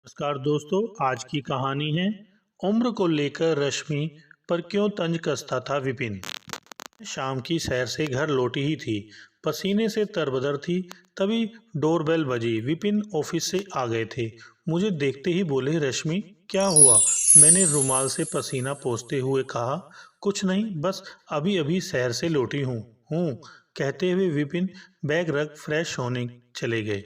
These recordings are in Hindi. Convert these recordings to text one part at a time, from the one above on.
नमस्कार दोस्तों। आज की कहानी है उम्र को लेकर रश्मि पर क्यों तंज कसता था विपिन। शाम की सैर से घर लौटी ही थी, पसीने से तरबतर थी। तभी डोरबेल बजी। विपिन ऑफिस से आ गए थे। मुझे देखते ही बोले, रश्मि क्या हुआ? मैंने रुमाल से पसीना पोंछते हुए कहा, कुछ नहीं, बस अभी अभी सैर से लौटी हूँ कहते हुए विपिन बैग रख फ्रेश होने चले गए।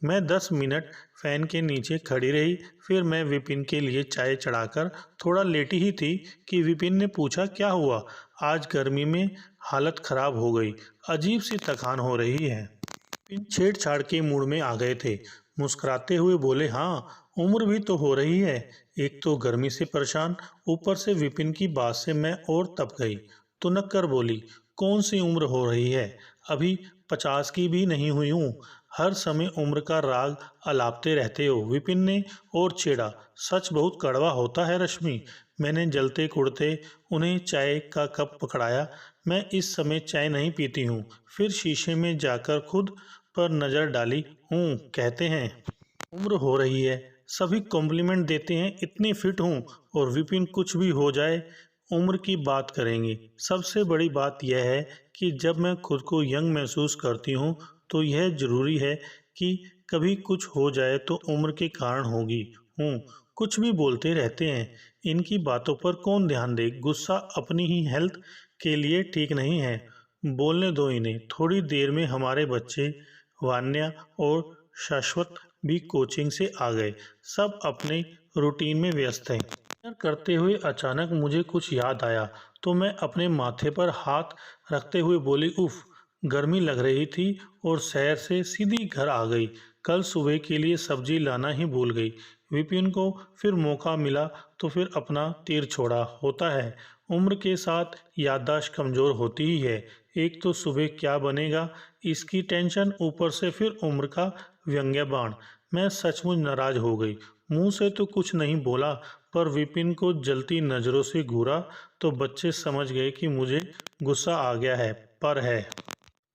मैं 10 मिनट फैन के नीचे खड़ी रही। फिर मैं विपिन के लिए चाय चढ़ाकर थोड़ा लेटी ही थी कि विपिन ने पूछा, क्या हुआ? आज गर्मी में हालत खराब हो गई, अजीब सी थकान हो रही है। विपिन छेड़छाड़ के मूड में आ गए थे। मुस्कुराते हुए बोले, हाँ, उम्र भी तो हो रही है। एक तो गर्मी से परेशान, ऊपर से विपिन की बात से मैं और तप गई। तुनक कर बोली, कौन सी उम्र हो रही है? अभी 50 की भी नहीं हुई हूँ। हर समय उम्र का राग अलापते रहते हो। विपिन ने और छेड़ा, सच बहुत कड़वा होता है रश्मि। मैंने जलते कुड़ते उन्हें चाय का कप पकड़ाया। मैं इस समय चाय नहीं पीती हूँ। फिर शीशे में जाकर खुद पर नज़र डाली। कहते हैं उम्र हो रही है, सभी कॉम्प्लीमेंट देते हैं, इतनी फिट हूँ। और विपिन कुछ भी हो जाए, उम्र की बात करेंगे। सबसे बड़ी बात यह है कि जब मैं खुद को यंग महसूस करती हूँ तो यह ज़रूरी है कि कभी कुछ हो जाए तो उम्र के कारण होगी। कुछ भी बोलते रहते हैं, इनकी बातों पर कौन ध्यान दे। गुस्सा अपनी ही हेल्थ के लिए ठीक नहीं है। बोलने दो इन्हें। थोड़ी देर में हमारे बच्चे वान्या और शाश्वत भी कोचिंग से आ गए। सब अपने रूटीन में व्यस्त हैं। डिनर करते हुए अचानक मुझे कुछ याद आया तो मैं अपने माथे पर हाथ रखते हुए बोली, उफ, गर्मी लग रही थी और सैर से सीधी घर आ गई। कल सुबह के लिए सब्जी लाना ही भूल गई। विपिन को फिर मौका मिला तो फिर अपना तीर छोड़ा। होता है, उम्र के साथ याददाश्त कमज़ोर होती ही है। एक तो सुबह क्या बनेगा इसकी टेंशन, ऊपर से फिर उम्र का व्यंग्य बाण। मैं सचमुच नाराज हो गई। मुंह से तो कुछ नहीं बोला, पर विपिन को जलती नज़रों से घूरा तो बच्चे समझ गए कि मुझे गुस्सा आ गया है। पर है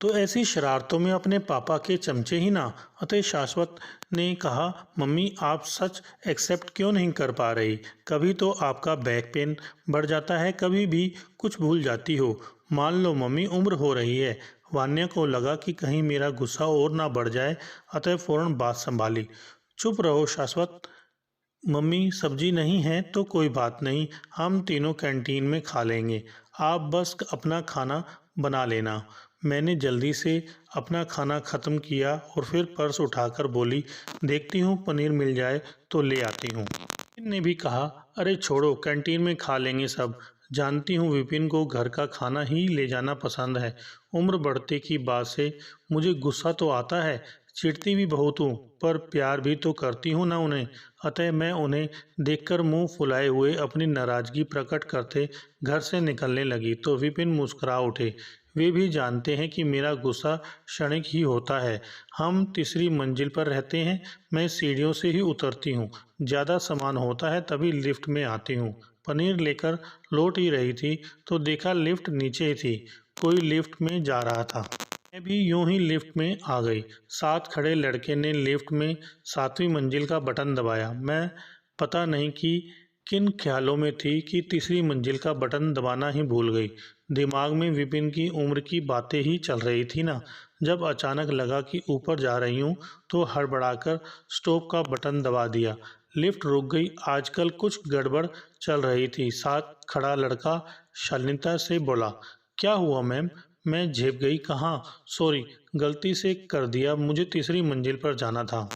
तो ऐसी शरारतों में अपने पापा के चमचे ही ना। अतः शाश्वत ने कहा, मम्मी आप सच एक्सेप्ट क्यों नहीं कर पा रही? कभी तो आपका बैक पेन बढ़ जाता है, कभी भी कुछ भूल जाती हो। मान लो मम्मी, उम्र हो रही है। वान्या को लगा कि कहीं मेरा गुस्सा और ना बढ़ जाए, अतः फौरन बात संभाली। चुप रहो शाश्वत, मम्मी सब्जी नहीं है तो कोई बात नहीं, हम तीनों कैंटीन में खा लेंगे। आप बस अपना खाना बना लेना। मैंने जल्दी से अपना खाना ख़त्म किया और फिर पर्स उठाकर बोली, देखती हूँ पनीर मिल जाए तो ले आती हूँ। विपिन ने भी कहा, अरे छोड़ो, कैंटीन में खा लेंगे सब। जानती हूँ विपिन को घर का खाना ही ले जाना पसंद है। उम्र बढ़ते की बात से मुझे गुस्सा तो आता है, चिढ़ती भी बहुत हूँ, पर प्यार भी तो करती हूँ ना उन्हें। अतः मैं उन्हें देखकर मुंह फुलाए हुए अपनी नाराज़गी प्रकट करते घर से निकलने लगी तो विपिन मुस्कुरा उठे। वे भी जानते हैं कि मेरा गुस्सा क्षणिक ही होता है। हम तीसरी मंजिल पर रहते हैं। मैं सीढ़ियों से ही उतरती हूँ। ज़्यादा सामान होता है तभी लिफ्ट में आती हूँ। पनीर लेकर लौट ही रही थी तो देखा लिफ्ट नीचे ही थी। कोई लिफ्ट में जा रहा था। मैं भी यूं ही लिफ्ट में आ गई। साथ खड़े लड़के ने लिफ्ट में 7वीं मंजिल का बटन दबाया। मैं पता नहीं कि किन ख्यालों में थी कि तीसरी मंजिल का बटन दबाना ही भूल गई। दिमाग में विपिन की उम्र की बातें ही चल रही थी ना। जब अचानक लगा कि ऊपर जा रही हूँ तो हड़बड़ाकर स्टॉप का बटन दबा दिया। लिफ्ट रुक गई। आजकल कुछ गड़बड़ चल रही थी। साथ खड़ा लड़का शालीनता से बोला, क्या हुआ मैम? मैं झेप गई, कहाँ? सॉरी, गलती से कर दिया, मुझे तीसरी मंजिल पर जाना था।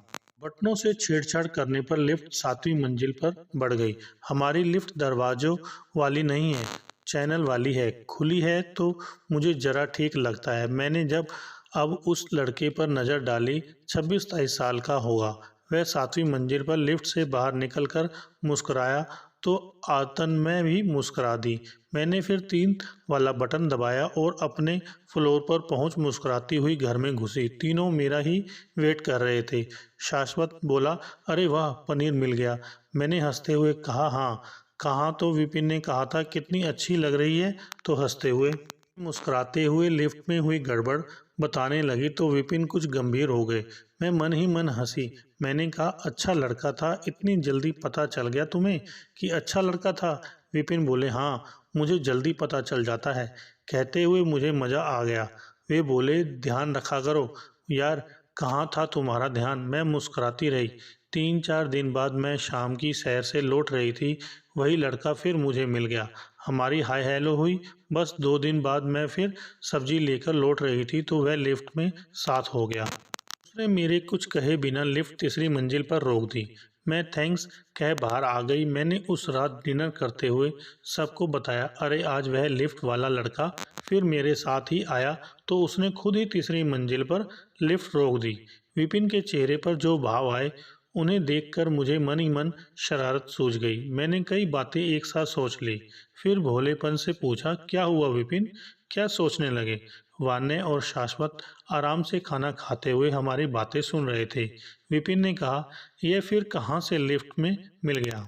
बटनों से छेड़छाड़ करने पर लिफ्ट 7वीं मंजिल पर बढ़ गई। हमारी लिफ्ट दरवाजों वाली नहीं है, चैनल वाली है। खुली है तो मुझे ज़रा ठीक लगता है। मैंने जब अब उस लड़के पर नज़र डाली, 26-27 साल का होगा। वह 7वीं मंजिल पर लिफ्ट से बाहर निकलकर मुस्कुराया तो आतन में भी मुस्कुरा दी। मैंने फिर 3 वाला बटन दबाया और अपने फ्लोर पर पहुंच मुस्कुराती हुई घर में घुसी। तीनों मेरा ही वेट कर रहे थे। शाश्वत बोला, अरे वाह, पनीर मिल गया। मैंने हंसते हुए कहा, हाँ। कहाँ तो विपिन ने कहा था कितनी अच्छी लग रही है, तो हंसते हुए मुस्कुराते हुए लिफ्ट में हुई गड़बड़ बताने लगी तो विपिन कुछ गंभीर हो गए। मैं मन ही मन हंसी। मैंने कहा, अच्छा लड़का था, इतनी जल्दी पता चल गया तुम्हें कि अच्छा लड़का था? विपिन बोले, हाँ, मुझे जल्दी पता चल जाता है। कहते हुए मुझे मज़ा आ गया। वे बोले, ध्यान रखा करो यार। कहाँ था तुम्हारा ध्यान? मैं मुस्कुराती रही। 3-4 दिन बाद मैं शाम की सैर से लौट रही थी। वही लड़का फिर मुझे मिल गया। हमारी हाय हेलो हुई। बस 2 दिन बाद मैं फिर सब्जी लेकर लौट रही थी तो वह लिफ्ट में साथ हो गया। उसने मेरे कुछ कहे बिना लिफ्ट तीसरी मंजिल पर रोक दी। मैं थैंक्स कह बाहर आ गई। मैंने उस रात डिनर करते हुए सबको बताया, अरे आज वह लिफ्ट वाला लड़का फिर मेरे साथ ही आया तो उसने खुद ही तीसरी मंजिल पर लिफ्ट रोक दी। विपिन के चेहरे पर जो भाव आए उन्हें देखकर मुझे मन ही मन शरारत सूझ गई। मैंने कई बातें एक साथ सोच ली। फिर भोलेपन से पूछा, क्या हुआ विपिन, क्या सोचने लगे? वान्य और शाश्वत आराम से खाना खाते हुए हमारी बातें सुन रहे थे। विपिन ने कहा, यह फिर कहाँ से लिफ्ट में मिल गया?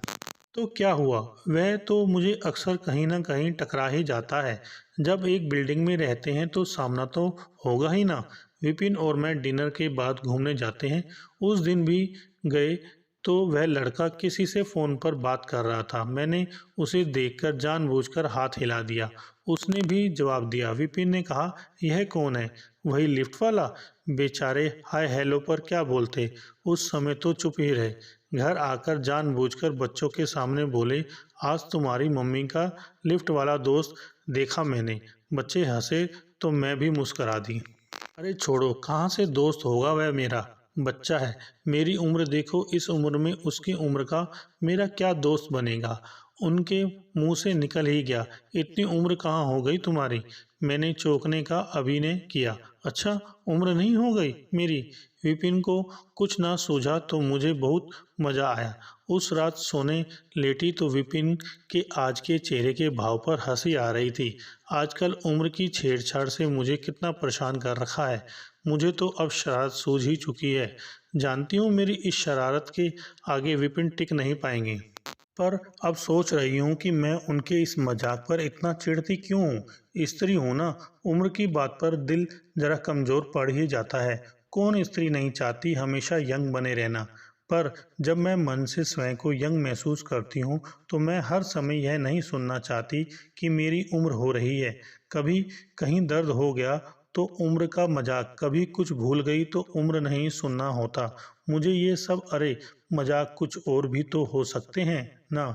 तो क्या हुआ? वह तो मुझे अक्सर कहीं न कहीं टकरा ही जाता है। जब एक बिल्डिंग में रहते हैं तो सामना तो होगा ही ना। विपिन और मैं डिनर के बाद घूमने जाते हैं। उस दिन भी गए तो वह लड़का किसी से फ़ोन पर बात कर रहा था। मैंने उसे देखकर जानबूझकर हाथ हिला दिया। उसने भी जवाब दिया। विपिन ने कहा, यह कौन है? वही लिफ्ट वाला? बेचारे हाय हेलो पर क्या बोलते? उस समय तो चुप ही रहे। घर आकर जानबूझकर बच्चों के सामने बोले, आज तुम्हारी मम्मी का लिफ्ट वाला दोस्त देखा मैंने। बच्चे हंसे तो मैं भी मुस्करा दी। अरे छोड़ो, कहाँ से दोस्त होगा वह मेरा? बच्चा है। मेरी उम्र देखो, इस उम्र में उसकी उम्र का मेरा क्या दोस्त बनेगा? उनके मुंह से निकल ही गया, इतनी उम्र कहाँ हो गई तुम्हारी? मैंने चौंकने का अभिनय किया। अच्छा, उम्र नहीं हो गई मेरी? विपिन को कुछ ना सूझा तो मुझे बहुत मज़ा आया। उस रात सोने लेटी तो विपिन के आज के चेहरे के भाव पर हंसी आ रही थी। आजकल उम्र की छेड़छाड़ से मुझे कितना परेशान कर रखा है। मुझे तो अब शरारत सूझ ही चुकी है। जानती हूँ मेरी इस शरारत के आगे विपिन टिक नहीं पाएंगे। पर अब सोच रही हूँ कि मैं उनके इस मजाक पर इतना चिढ़ती क्यों हूँ। स्त्री हूँ ना, उम्र की बात पर दिल जरा कमज़ोर पड़ ही जाता है। कौन स्त्री नहीं चाहती हमेशा यंग बने रहना। पर जब मैं मन से स्वयं को यंग महसूस करती हूँ तो मैं हर समय यह नहीं सुनना चाहती कि मेरी उम्र हो रही है। कभी कहीं दर्द हो गया तो उम्र का मजाक, कभी कुछ भूल गई तो उम्र नहीं सुनना होता मुझे ये सब। अरे मजाक कुछ और भी तो हो सकते हैं ना।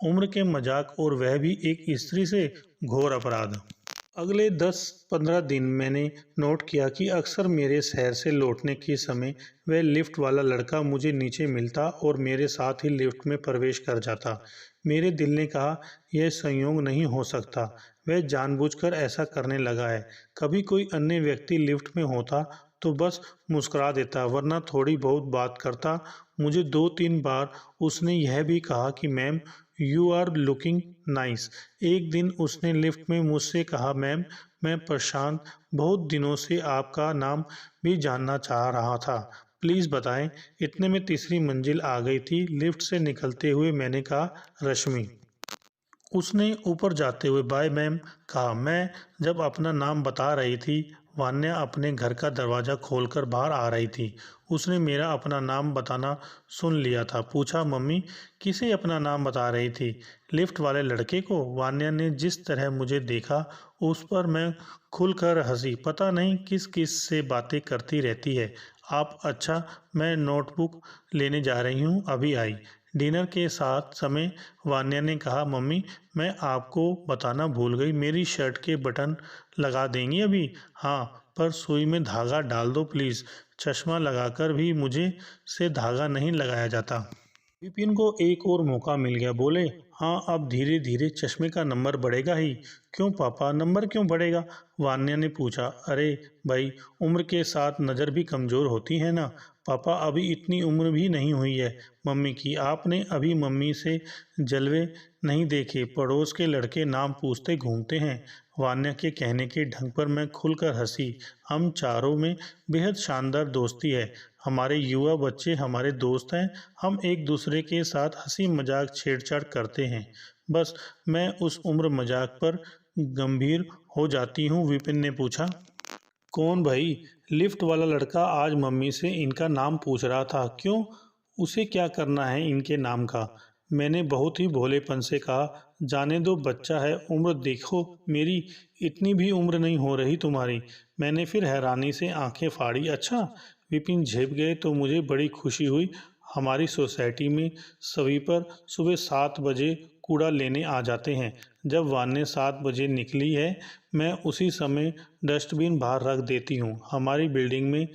उम्र के मजाक, और वह भी एक स्त्री से, घोर अपराध। अगले 10-15 दिन मैंने नोट किया कि अक्सर मेरे शहर से लौटने के समय वह लिफ्ट वाला लड़का मुझे नीचे मिलता और मेरे साथ ही लिफ्ट में प्रवेश कर जाता। मेरे दिल ने कहा, यह संयोग नहीं हो सकता, वह जानबूझकर ऐसा करने लगा है। कभी कोई अन्य व्यक्ति लिफ्ट में होता तो बस मुस्कुरा देता, वरना थोड़ी बहुत बात करता। मुझे 2-3 बार उसने यह भी कहा कि ma'am, you are looking nice. एक दिन उसने लिफ्ट में मुझसे कहा, मैम, मैं प्रशांत, बहुत दिनों से आपका नाम भी जानना चाह रहा था, प्लीज़ बताएं। इतने में तीसरी मंजिल आ गई थी। लिफ्ट से निकलते हुए मैंने कहा, रश्मि। उसने ऊपर जाते हुए बाय मैम कहा। मैं जब अपना नाम बता रही थी, वान्या अपने घर का दरवाज़ा खोलकर बाहर आ रही थी। उसने मेरा अपना नाम बताना सुन लिया था। पूछा, मम्मी किसे अपना नाम बता रही थी? लिफ्ट वाले लड़के को? वान्या ने जिस तरह मुझे देखा उस पर मैं खुलकर हंसी। पता नहीं किस किस से बातें करती रहती है। आप? अच्छा, मैं नोटबुक लेने जा रही हूँ, अभी आई। डिनर के साथ समय वान्या ने कहा, मम्मी मैं आपको बताना भूल गई, मेरी शर्ट के बटन लगा देंगी अभी? हाँ, पर सुई में धागा डाल दो प्लीज़। चश्मा लगाकर भी मुझे से धागा नहीं लगाया जाता। विपिन को एक और मौका मिल गया। बोले, हाँ, अब धीरे धीरे चश्मे का नंबर बढ़ेगा ही। क्यों पापा, नंबर क्यों बढ़ेगा? वान्या ने पूछा। अरे भाई, उम्र के साथ नज़र भी कमज़ोर होती है ना। पापा, अभी इतनी उम्र भी नहीं हुई है मम्मी की। आपने अभी मम्मी से जलवे नहीं देखे, पड़ोस के लड़के नाम पूछते घूमते हैं। वान्या के कहने के ढंग पर मैं खुलकर हंसी। हम चारों में बेहद शानदार दोस्ती है। हमारे युवा बच्चे हमारे दोस्त हैं। हम एक दूसरे के साथ हंसी मजाक छेड़छाड़ करते हैं। बस मैं उस उम्र मजाक पर गंभीर हो जाती हूँ? विपिन ने पूछा। कौन भाई? लिफ्ट वाला लड़का आज मम्मी से इनका नाम पूछ रहा था। क्यों? उसे क्या करना है इनके नाम का? मैंने बहुत ही भोलेपन से कहा, जाने दो, बच्चा है, उम्र देखो मेरी, इतनी भी उम्र नहीं हो रही तुम्हारी। मैंने फिर हैरानी से आंखें फाड़ी। अच्छा? विपिन झेप गए तो मुझे बड़ी खुशी हुई। हमारी सोसाइटी में सभी पर सुबह 7 बजे कूड़ा लेने आ जाते हैं। जब वान्य 7 बजे निकली है, मैं उसी समय डस्टबिन बाहर रख देती हूँ। हमारी बिल्डिंग में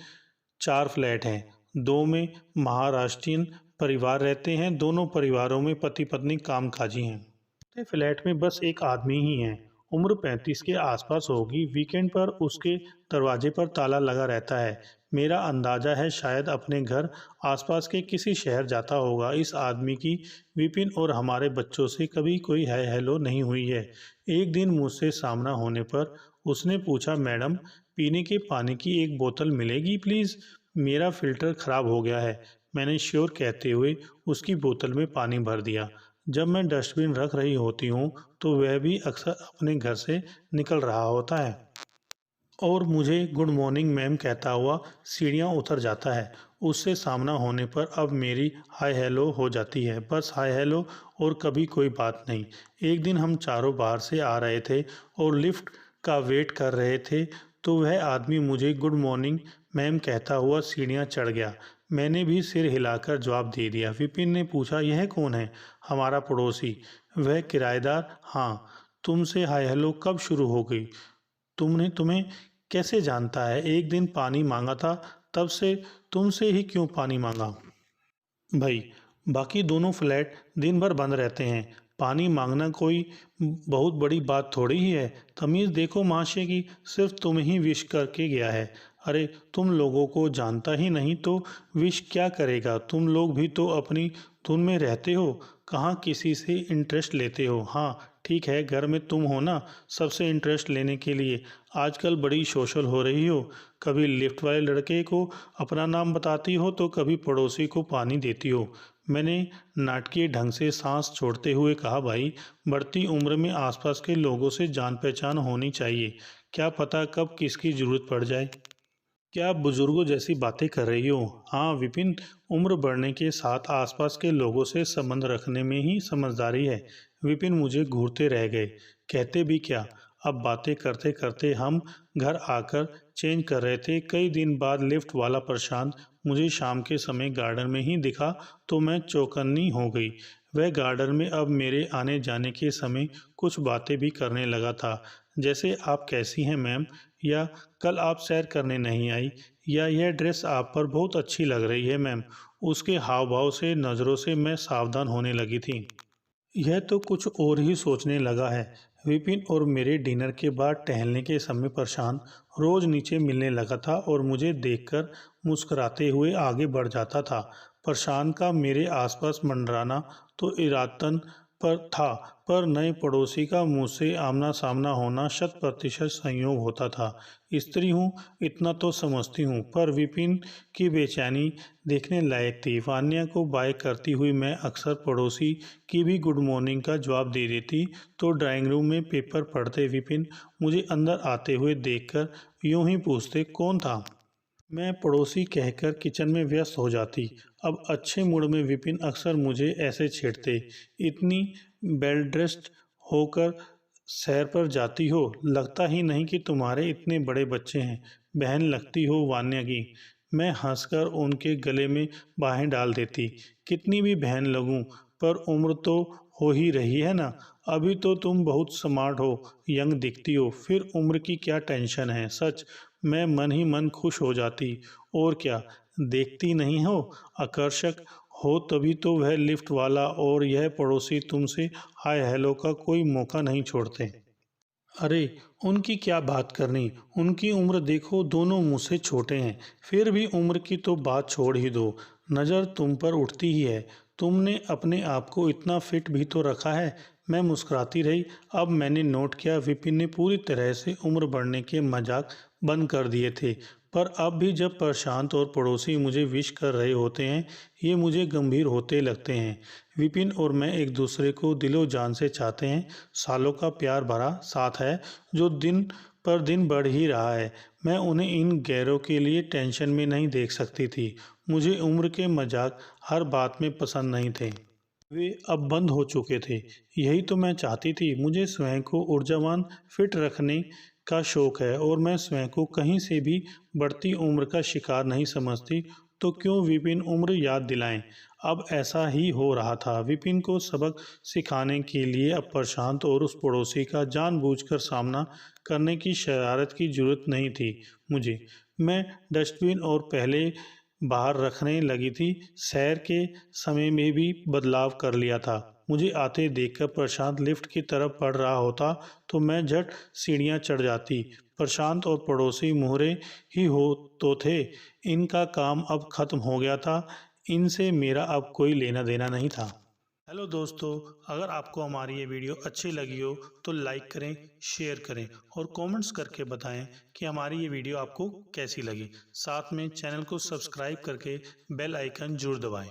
4 फ्लैट हैं। 2 में महाराष्ट्रीयन परिवार रहते हैं। दोनों परिवारों में पति पत्नी कामकाजी हैं। चौथे फ्लैट में बस एक आदमी ही है। उम्र 35 के आसपास होगी। वीकेंड पर उसके दरवाजे पर ताला लगा रहता है। मेरा अंदाजा है शायद अपने घर आसपास के किसी शहर जाता होगा। इस आदमी की विपिन और हमारे बच्चों से कभी कोई है हेलो नहीं हुई है। एक दिन मुझसे सामना होने पर उसने पूछा, मैडम, पीने के पानी की एक बोतल मिलेगी प्लीज़? मेरा फ़िल्टर ख़राब हो गया है। मैंने श्योर कहते हुए उसकी बोतल में पानी भर दिया। जब मैं डस्टबिन रख रही होती हूँ तो वह भी अक्सर अपने घर से निकल रहा होता है और मुझे गुड मॉर्निंग मैम कहता हुआ सीढ़ियाँ उतर जाता है। उससे सामना होने पर अब मेरी हाय हेलो हो जाती है। बस हाय हेलो और कभी कोई बात नहीं। एक दिन हम चारों बाहर से आ रहे थे और लिफ्ट का वेट कर रहे थे तो वह आदमी मुझे गुड मॉर्निंग मैम कहता हुआ सीढ़ियाँ चढ़ गया। मैंने भी सिर हिलाकर जवाब दे दिया। विपिन ने पूछा, यह कौन है? हमारा पड़ोसी। वह किराएदार? हाँ। तुमसे हाय हेलो कब शुरू हो गई? तुम्हें कैसे जानता है? एक दिन पानी मांगा था, तब से तुमसे ही क्यों पानी मांगा? भाई, बाकी दोनों फ्लैट दिन भर बंद रहते हैं। पानी मांगना कोई बहुत बड़ी बात थोड़ी ही है। तमीज़ देखो महाशय की, सिर्फ तुम ही विश करके गया है। अरे, तुम लोगों को जानता ही नहीं तो विश क्या करेगा? तुम लोग भी तो अपनी धुन में रहते हो, कहाँ किसी से इंटरेस्ट लेते हो। हाँ ठीक है, घर में तुम हो ना सबसे इंटरेस्ट लेने के लिए। आजकल बड़ी सोशल हो रही हो। कभी लिफ्ट वाले लड़के को अपना नाम बताती हो तो कभी पड़ोसी को पानी देती हो। मैंने नाटकीय ढंग से सांस छोड़ते हुए कहा, भाई, बढ़ती उम्र में आसपास के लोगों से जान पहचान होनी चाहिए। क्या पता कब किसकी ज़रूरत पड़ जाए। क्या आप बुजुर्गों जैसी बातें कर रही हो? हाँ विपिन, उम्र बढ़ने के साथ आसपास के लोगों से संबंध रखने में ही समझदारी है। विपिन मुझे घूरते रह गए। कहते भी क्या? अब बातें करते करते हम घर आकर चेंज कर रहे थे। कई दिन बाद लिफ्ट वाला प्रशांत मुझे शाम के समय गार्डन में ही दिखा तो मैं चौकन्नी हो गई। वह गार्डन में अब मेरे आने जाने के समय कुछ बातें भी करने लगा था। जैसे, आप कैसी हैं मैम? या कल आप सैर करने नहीं आई? या यह ड्रेस आप पर बहुत अच्छी लग रही है मैम। उसके हाव भाव से, नज़रों से मैं सावधान होने लगी थी। यह तो कुछ और ही सोचने लगा है। विपिन और मेरे डिनर के बाद टहलने के समय प्रशांत रोज नीचे मिलने लगा था और मुझे देखकर मुस्कुराते हुए आगे बढ़ जाता था। प्रशांत का मेरे आसपास मंडराना तो इरादतन पर था, पर नए पड़ोसी का मुझसे आमना सामना होना 100% संयोग होता था। स्त्री हूँ इतना तो समझती हूँ, पर विपिन की बेचैनी देखने लायक थी। वान्या को बाय करती हुई मैं अक्सर पड़ोसी की भी गुड मॉर्निंग का जवाब दे देती तो ड्राइंग रूम में पेपर पढ़ते विपिन मुझे अंदर आते हुए देखकर यूं ही पूछते, कौन था? मैं पड़ोसी कहकर किचन में व्यस्त हो जाती। अब अच्छे मूड में विपिन अक्सर मुझे ऐसे छेड़ते, इतनी वेल ड्रेस्ड होकर सैर पर जाती हो, लगता ही नहीं कि तुम्हारे इतने बड़े बच्चे हैं। बहन लगती हो वान्या की। मैं हंसकर उनके गले में बाहें डाल देती। कितनी भी बहन लगूं, पर उम्र तो हो ही रही है ना। अभी तो तुम बहुत स्मार्ट हो, यंग दिखती हो, फिर उम्र की क्या टेंशन है। सच, मैं मन ही मन खुश हो जाती। और क्या, देखती नहीं हो, आकर्षक हो तभी तो वह लिफ्ट वाला और यह पड़ोसी तुमसे हाय हेलो का कोई मौका नहीं छोड़ते। अरे, उनकी क्या बात करनी, उनकी उम्र देखो, दोनों मुझसे छोटे हैं। फिर भी उम्र की तो बात छोड़ ही दो, नज़र तुम पर उठती ही है। तुमने अपने आप को इतना फिट भी तो रखा है। मैं मुस्कुराती रही। अब मैंने नोट किया विपिन ने पूरी तरह से उम्र बढ़ने के मजाक बंद कर दिए थे। पर अब भी जब प्रशांत और पड़ोसी मुझे विश कर रहे होते हैं, ये मुझे गंभीर होते लगते हैं। विपिन और मैं एक दूसरे को दिलो जान से चाहते हैं। सालों का प्यार भरा साथ है जो दिन पर दिन बढ़ ही रहा है। मैं उन्हें इन गैरों के लिए टेंशन में नहीं देख सकती थी। मुझे उम्र के मजाक हर बात में पसंद नहीं थे। वे अब बंद हो चुके थे। यही तो मैं चाहती थी। मुझे स्वयं को ऊर्जावान फिट रखने का शौक है और मैं स्वयं को कहीं से भी बढ़ती उम्र का शिकार नहीं समझती। तो क्यों विपिन उम्र याद दिलाएं। अब ऐसा ही हो रहा था। विपिन को सबक सिखाने के लिए अब प्रशांत और उस पड़ोसी का जानबूझकर सामना करने की शरारत की जरूरत नहीं थी मुझे। मैं डस्टबिन और पहले बाहर रखने लगी थी। सैर के समय में भी बदलाव कर लिया था। मुझे आते देखकर प्रशांत लिफ्ट की तरफ बढ़ रहा होता तो मैं झट सीढ़ियां चढ़ जाती। प्रशांत और पड़ोसी मोहरे ही हो तो थे। इनका काम अब खत्म हो गया था। इनसे मेरा अब कोई लेना देना नहीं था। हेलो दोस्तों, अगर आपको हमारी ये वीडियो अच्छी लगी हो तो लाइक करें, शेयर करें और कमेंट्स करके बताएं कि हमारी ये वीडियो आपको कैसी लगी। साथ में चैनल को सब्सक्राइब करके बेल आइकन जरूर दबाएं।